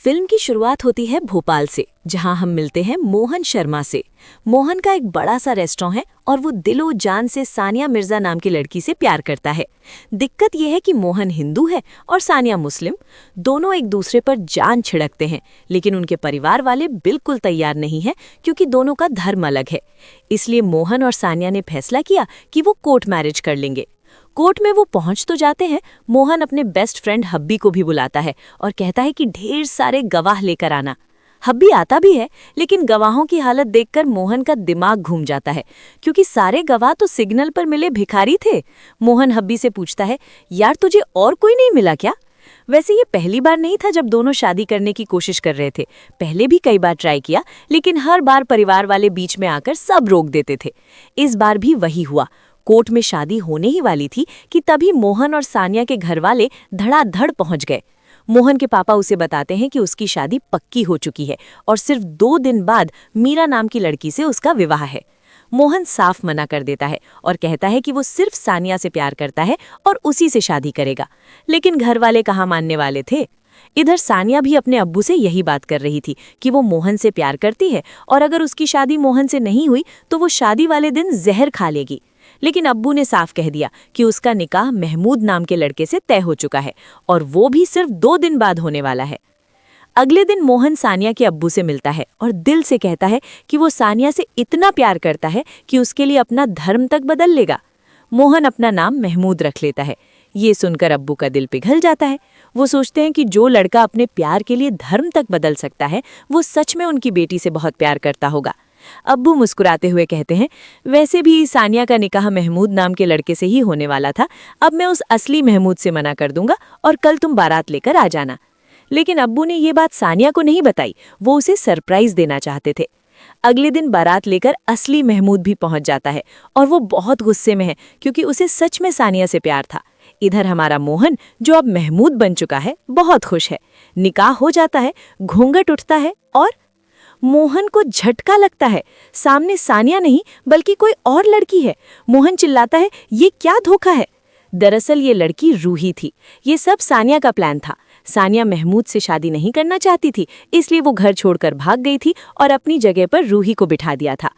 Film की शुरुआत होती है भोपाल से, जहां हम मिलते हैं मोहन शर्मा से। मोहन का एक बड़ा सा रेस्टोरेंट है और वो दिलो जान से सानिया मिर्जा नाम की लड़की से प्यार करता है। दिक्कत यह है कि मोहन हिंदू है और सानिया मुस्लिम। दोनों एक दूसरे पर जान छिड़कते हैं, लेकिन उनके परिवार वाले बिल्कुल तैयार नहीं हैं क्योंकि दोनों का धर्म अलग है। इसलिए मोहन और सानिया ने फैसला किया कि वो कोर्ट मैरिज कर लेंगे। कोर्ट में वो पहुंच तो जाते हैं। मोहन अपने बेस्ट फ्रेंड हब्बी को भी बुलाता है और कहता है कि ढेर सारे गवाह लेकर आना। हब्बी आता भी है, लेकिन गवाहों की हालत देखकर मोहन का दिमाग घूम जाता है, क्योंकि सारे गवाह तो सिग्नल पर मिले भिखारी थे। मोहन हब्बी से पूछता है, यार तुझे और कोई नहीं मिला क्या? वैसे ये पहली बार नहीं था जब दोनों शादी करने की कोशिश कर रहे थे। पहले भी कई बार ट्राई किया, लेकिन हर बार परिवार वाले बीच में आकर सब रोक देते थे। इस बार भी वही हुआ। कोर्ट में शादी होने ही वाली थी कि तभी मोहन और सानिया के घरवाले धड़ाधड़ पहुंच गए। मोहन के पापा उसे बताते हैं कि उसकी शादी पक्की हो चुकी है और सिर्फ 2 दिन बाद मीरा नाम की लड़की से उसका विवाह है। मोहन साफ मना कर देता है और कहता है कि वो सिर्फ सानिया से प्यार करता है और उसी से शादी करेगा। लेकिन घरवाले कहाँ मानने वाले थे। इधर सानिया भी अपने अब्बू से यही बात कर रही थी कि वो मोहन से प्यार करती है और अगर उसकी शादी मोहन से नहीं हुई तो वो शादी वाले दिन जहर खा लेगी। लेकिन अब्बू ने साफ कह दिया कि उसका निकाह महमूद नाम के लड़के से तय हो चुका है और वो भी सिर्फ 2 दिन बाद होने वाला है। अगले दिन मोहन सानिया के अब्बू से मिलता है और दिल से कहता है कि वो सानिया से इतना प्यार करता है कि उसके लिए अपना धर्म तक बदल लेगा। मोहन अपना नाम महमूद रख लेता है। ये सुनकर अब्बू का दिल पिघल जाता है। वो सोचते हैं कि जो लड़का अपने प्यार के लिए धर्म तक बदल सकता है, वो सच में उनकी बेटी से बहुत प्यार करता होगा। अब्बू मुस्कुराते हुए कहते हैं, वैसे भी सानिया का निकाह महमूद नाम के लड़के से ही होने वाला था। अब मैं उस असली महमूद से मना कर दूंगा और कल तुम बारात लेकर आ जाना। लेकिन अब्बू ने ये बात सानिया को नहीं बताई। वो उसे सरप्राइज देना चाहते थे। अगले दिन बारात लेकर असली महमूद भी पहुंच जाता है और वो बहुत गुस्से में है क्योंकि उसे सच में सानिया से प्यार था। इधर हमारा मोहन, जो अब महमूद बन चुका है, बहुत खुश है। निकाह हो जाता है, घूंघट उठता है और मोहन को झटका लगता है। सामने सानिया नहीं बल्कि कोई और लड़की है। मोहन चिल्लाता है, ये क्या धोखा है? दरअसल ये लड़की रूही थी। ये सब सानिया का प्लान था। सानिया महमूद से शादी नहीं करना चाहती थी, इसलिए वो घर छोड़कर भाग गई थी और अपनी जगह पर रूही को बिठा दिया था।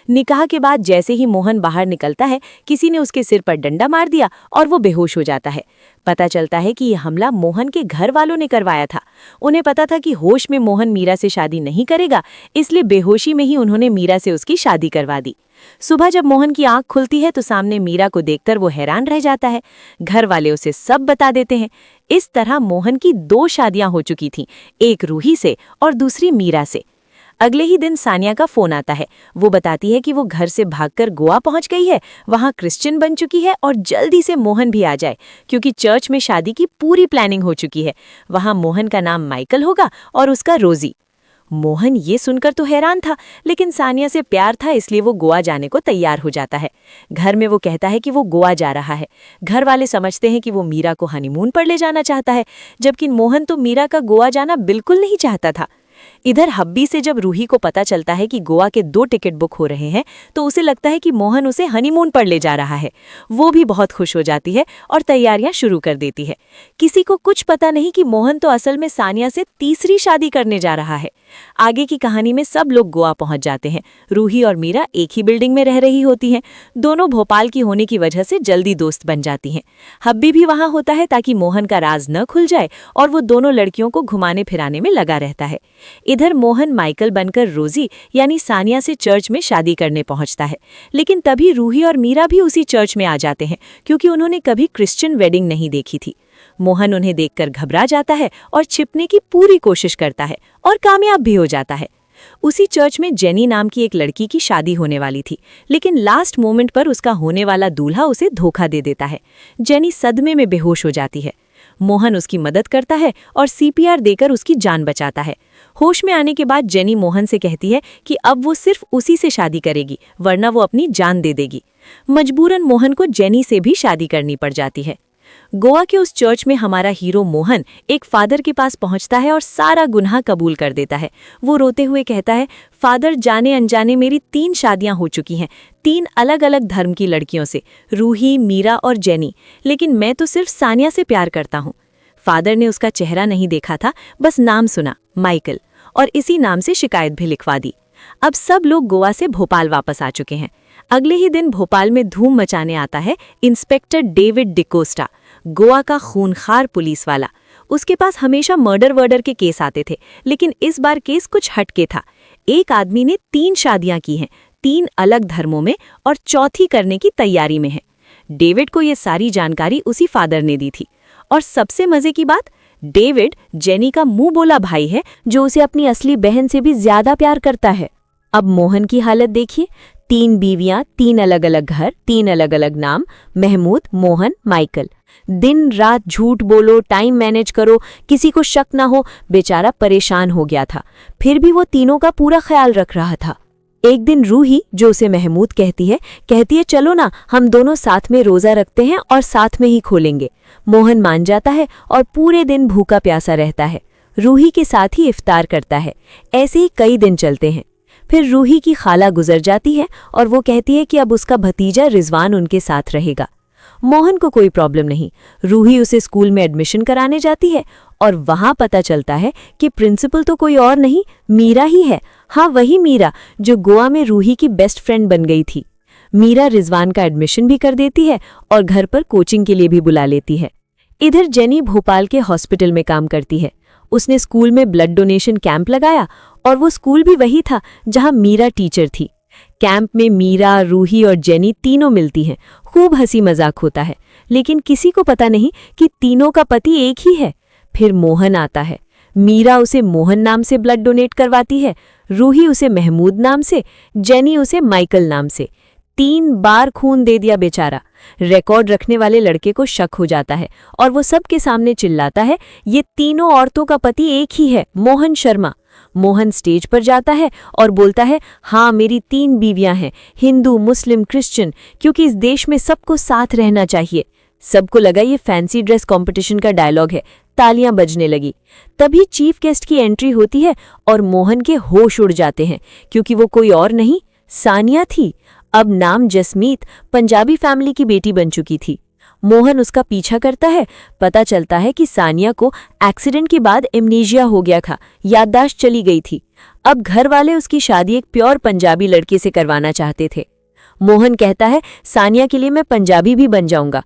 निकाह के बाद जैसे ही मोहन बाहर निकलता है, किसी ने उसके सिर पर डंडा मार दिया और वो बेहोश हो जाता है। पता चलता है कि यह हमला मोहन के घर वालों ने करवाया था। उन्हें पता था कि होश में मोहन मीरा से शादी नहीं करेगा, इसलिए बेहोशी में ही उन्होंने मीरा से उसकी शादी करवा दी। सुबह जब मोहन की आंख खुलती है तो सामने मीरा को देखकर वो हैरान रह जाता है। घर वाले उसे सब बता देते हैं। इस तरह मोहन की 2 शादियां हो चुकी थीं, एक रूही से और दूसरी मीरा से। अगले ही दिन सानिया का फोन आता है। वो बताती है कि वो घर से भागकर गोवा पहुंच गई है, वहां क्रिश्चियन बन चुकी है और जल्दी से मोहन भी आ जाए क्योंकि चर्च में शादी की पूरी प्लानिंग हो चुकी है। वहां मोहन का नाम माइकल होगा और उसका रोजी। मोहन ये सुनकर तो हैरान था, लेकिन सानिया से प्यार था इसलिए वो गोवा जाने को तैयार हो जाता है। घर में वो कहता है कि वो गोवा जा रहा है। घर वाले समझते हैं कि वो मीरा को हनीमून पर ले जाना चाहता है, जबकि मोहन तो मीरा का गोवा जाना बिल्कुल नहीं चाहता था। इधर हब्बी से जब रूही को पता चलता है कि गोवा के 2 टिकट बुक हो रहे हैं, तो उसे लगता है कि मोहन उसे हनीमून पर ले जा रहा है। वो भी बहुत खुश हो जाती है और तैयारियां शुरू कर देती है। किसी को कुछ पता नहीं कि मोहन तो असल में सानिया से तीसरी शादी करने जा रहा है। आगे की कहानी में सब लोग गोवा पहुंच जाते हैं। रूही और मीरा एक ही बिल्डिंग में रह रही होती हैं। दोनों भोपाल की होने की वजह से जल्दी दोस्त बन जाती हैं। हब्बी भी वहां होता है ताकि मोहन का राज न खुल जाए और वो दोनों लड़कियों को घुमाने फिराने में लगा रहता है। इधर मोहन माइकल बनकर रोजी यानी सानिया से चर्च में शादी करने पहुंचता है, लेकिन तभी रूही और मीरा भी उसी चर्च में आ जाते हैं क्योंकि उन्होंने कभी क्रिश्चियन वेडिंग नहीं देखी थी। मोहन उन्हें देखकर घबरा जाता है और छिपने की पूरी कोशिश करता है और कामयाब भी हो जाता है। उसी चर्च में जेनी नाम की एक लड़की की शादी होने वाली थी, लेकिन लास्ट मोमेंट पर उसका होने वाला दूल्हा उसे धोखा दे देता है। जेनी सदमे में बेहोश हो जाती है। मोहन उसकी मदद करता है और सीपीआर देकर उसकी जान बचाता है। होश में आने के बाद जेनी मोहन से कहती है कि अब वो सिर्फ उसी से शादी करेगी, वरना वो अपनी जान दे देगी। मजबूरन मोहन को जेनी से भी शादी करनी पड़ जाती है। गोवा के उस चर्च में हमारा हीरो मोहन एक फादर के पास पहुंचता है और सारा गुनाह कबूल कर देता है। वो रोते हुए कहता है, फादर जाने अनजाने मेरी 3 शादियां हो चुकी हैं, 3 अलग अलग धर्म की लड़कियों से, रूही, मीरा और जेनी, लेकिन मैं तो सिर्फ सानिया से प्यार करता हूँ। फादर ने उसका चेहरा नहीं देखा था, बस नाम सुना, माइकल, और इसी नाम से शिकायत भी लिखवा दी। अब सब लोग गोवा से भोपाल वापस आ चुके हैं। अगले ही दिन भोपाल में धूम मचाने आता है इंस्पेक्टर डेविड डिकोस्टा, गोवा का खूनखार पुलिस वाला। उसके पास हमेशा मर्डर के केस आते थे, लेकिन इस बार केस कुछ हटके था। एक आदमी ने 3 शादियां की हैं, 3 अलग धर्मों में, और चौथी करने की तैयारी में है। डेविड को ये सारी जानकारी उसी फादर ने दी थी। और सबसे मजे की बात, डेविड जेनी का मुंह बोला भाई है, जो उसे अपनी असली बहन से भी ज्यादा प्यार करता है। अब मोहन की हालत देखिए, 3 बीवियां, 3 अलग अलग घर, 3 अलग अलग नाम, महमूद, मोहन, माइकल। दिन रात झूठ बोलो, टाइम मैनेज करो, किसी को शक ना हो, बेचारा परेशान हो गया था। फिर भी वो तीनों का पूरा ख्याल रख रहा था। एक दिन रूही, जो उसे महमूद कहती है चलो ना, हम दोनों साथ में रोजा रखते हैं और साथ में ही खोलेंगे। मोहन मान जाता है और पूरे दिन भूखा प्यासा रहता है। रूही के साथ ही इफ्तार करता है। ऐसे ही कई दिन चलते हैं। फिर रूही की खाला गुजर जाती है और वो कहती है कि अब उसका भतीजा रिजवान उनके साथ रहेगा। मोहन को कोई प्रॉब्लम नहीं। रूही उसे स्कूल में एडमिशन कराने जाती है और वहां पता चलता है कि प्रिंसिपल तो कोई और नहीं, मीरा ही है। हाँ, वही मीरा जो गोवा में रूही की बेस्ट फ्रेंड बन गई थी। मीरा रिजवान का एडमिशन भी कर देती है और घर पर कोचिंग के लिए भी बुला लेती है। इधर जेनी भोपाल के हॉस्पिटल में काम करती है। उसने स्कूल में ब्लड डोनेशन कैंप लगाया और वो स्कूल भी वही था जहां मीरा टीचर थी। कैंप में मीरा, रूही और जेनी तीनों मिलती हैं। खूब हंसी मजाक होता है, लेकिन किसी को पता नहीं कि तीनों का पति एक ही है। फिर मोहन आता है। मीरा उसे मोहन नाम से ब्लड डोनेट करवाती है, रूही उसे महमूद नाम से, जेनी उसे माइकल नाम से। 3 बार खून दे दिया बेचारा। रिकॉर्ड रखने वाले लड़के को शक हो जाता है और वो सबके सामने चिल्लाता है, ये तीनों औरतों का पति एक ही है, मोहन शर्मा। मोहन स्टेज पर जाता है और बोलता है, हाँ, मेरी 3 बीवियां हैं, हिंदू, मुस्लिम, क्रिश्चियन, क्योंकि इस देश में सबको साथ रहना चाहिए। सबको लगा ये फैंसी ड्रेस कंपटीशन का डायलॉग है। तालियां बजने लगी। तभी चीफ गेस्ट की एंट्री होती है और मोहन के होश उड़ जाते हैं, क्योंकि वो कोई और नहीं, सानिया थी। अब नाम जसमीत, पंजाबी फैमिली की बेटी बन चुकी थी। मोहन उसका पीछा करता है। पता चलता है कि सानिया को एक्सीडेंट के बाद एमनीजिया हो गया था, याददाश्त चली गई थी। अब घर वाले उसकी शादी एक प्योर पंजाबी लड़के से करवाना चाहते थे। मोहन कहता है, सानिया के लिए मैं पंजाबी भी बन जाऊंगा।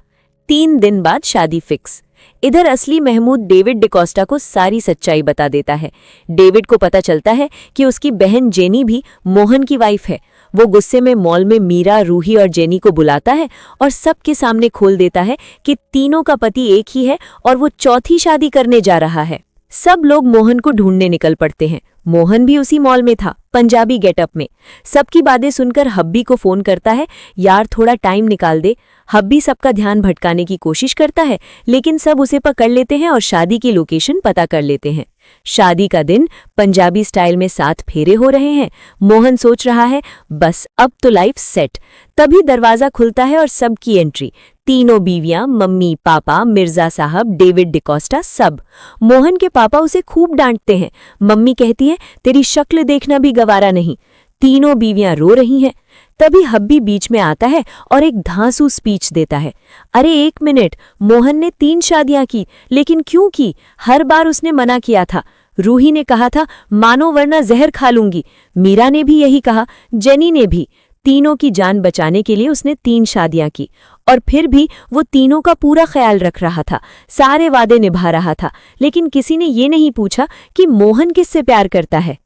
3 दिन बाद शादी फिक्स। इधर असली महमूद डेविड डिकोस्टा को सारी सच्चाई बता देता है। डेविड को पता चलता है कि उसकी बहन जेनी भी मोहन की वाइफ है। वो गुस्से में मॉल में मीरा, रूही और जेनी को बुलाता है और सबके सामने खोल देता है कि तीनों का पति एक ही है और वो चौथी शादी करने जा रहा है। सब लोग मोहन को ढूंढने निकल पड़ते हैं। मोहन भी उसी मॉल में था, पंजाबी गेटअप में। सबकी बातें सुनकर हब्बी को फोन करता है, यार थोड़ा टाइम निकाल दे। हब्बी सबका ध्यान भटकाने की कोशिश करता है, लेकिन सब उसे पकड़ लेते हैं और शादी की लोकेशन पता कर लेते हैं। शादी का दिन, पंजाबी स्टाइल में 7 फेरे हो रहे हैं। मोहन सोच रहा है, बस अब तो लाइफ सेट। तभी दरवाजा खुलता है और सबकी एंट्री। तीनों बीवियां, मम्मी, पापा, मिर्जा साहब, डेविड डिकोस्टा, सब। मोहन के पापा उसे खूब डांटते हैं। मम्मी कहती है, तेरी शक्ल देखना भी गवारा नहीं। तीनों बीवियां रो रही हैं। तभी हब्बी बीच में आता है और एक धांसू स्पीच देता है। अरे 1 मिनट, मोहन ने 3 शादियां की, लेकिन क्यों की? हर बार उसने मना किया था। रूही ने कहा था, मानो वरना जहर खा लूंगी। मीरा ने भी यही कहा, जेनी ने भी। तीनों की जान बचाने के लिए उसने 3 शादियां की, और फिर भी वो तीनों का पूरा ख्याल रख रहा था, सारे वादे निभा रहा था। लेकिन किसी ने ये नहीं पूछा कि मोहन किससे प्यार करता है।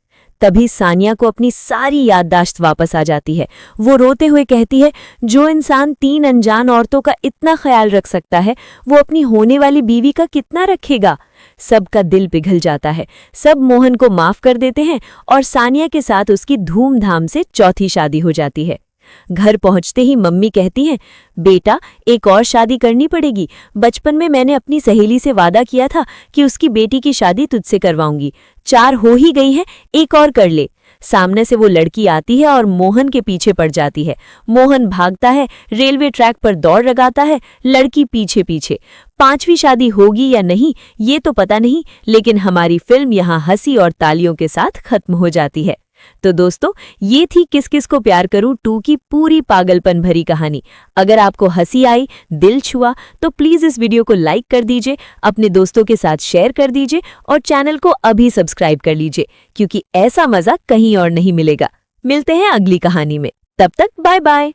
तभी सानिया को अपनी सारी याददाश्त वापस आ जाती है। वो रोते हुए कहती है, जो इंसान 3 अनजान औरतों का इतना ख्याल रख सकता है, वो अपनी होने वाली बीवी का कितना रखेगा। सबका दिल पिघल जाता है। सब मोहन को माफ कर देते हैं और सानिया के साथ उसकी धूमधाम से चौथी शादी हो जाती है। घर पहुंचते ही मम्मी कहती हैं, बेटा एक और शादी करनी पड़ेगी। बचपन में मैंने अपनी सहेली से वादा किया था कि उसकी बेटी की शादी तुझसे करवाऊंगी। 4 हो ही गई हैं, एक और कर ले। सामने से वो लड़की आती है और मोहन के पीछे पड़ जाती है। मोहन भागता है, रेलवे ट्रैक पर दौड़ लगाता है, लड़की पीछे पीछे। 5वीं शादी होगी या नहीं ये तो पता नहीं, लेकिन हमारी फिल्म यहाँ हंसी और तालियों के साथ खत्म हो जाती है। तो दोस्तों, ये थी किस किस को प्यार करूं 2 की पूरी पागलपन भरी कहानी। अगर आपको हंसी आई, दिल छुआ, तो प्लीज इस वीडियो को लाइक कर दीजिए, अपने दोस्तों के साथ शेयर कर दीजिए और चैनल को अभी सब्सक्राइब कर लीजिए, क्योंकि ऐसा मजा कहीं और नहीं मिलेगा। मिलते हैं अगली कहानी में, तब तक बाय बाय।